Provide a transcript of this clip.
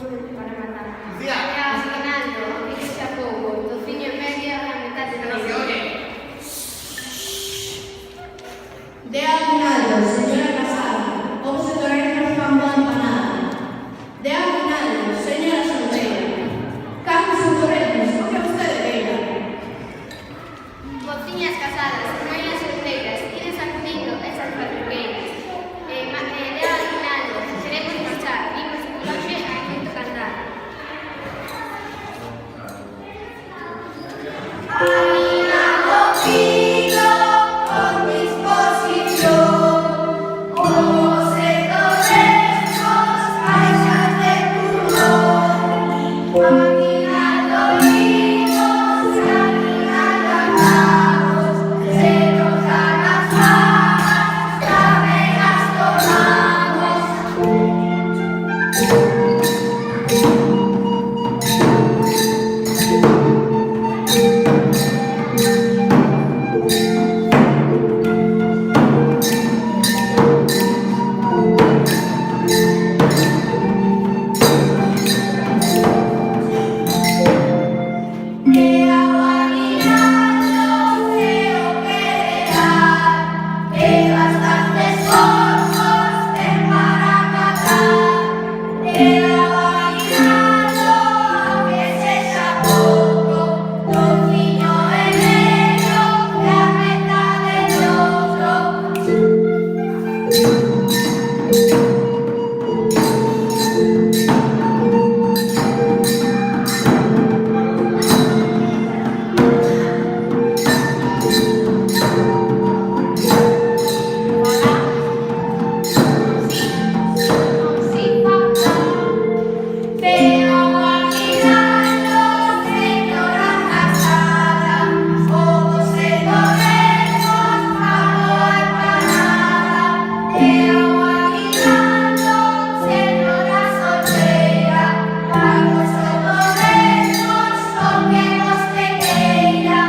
para matar. Lucía. E ao aguinaldo, fíjese a pouco, tociño en medio e a metade Que no se oye. De aguinaldo, señora casada, ou se torremos pan boa empanada. De aguinaldo, señora solteira, cambos ou torremos, o que vostede queira. Mociñas casadas, noias solteiras, ides acudindo esas parruqueiras. De aguinaldo, queremos marchar, imos longe a quinto cantar. Aguinaldo fino, con disposición, como se torremos, caixas de turrón. Aguinaldo vimos, aguinaldo andamos, se nos dan as fagas, tamén as tomamos. E ao aguinaldo se o quererá, que bastantes fornos ten para matar. E ao aguinaldo, aunque sexa pouco, tociño e medio e a metade de outro. Pero aguinaldo, señora casada, como se torremos, pago empanada. Pero aguinaldo, señora solteira, pago só torremos, o que você queira.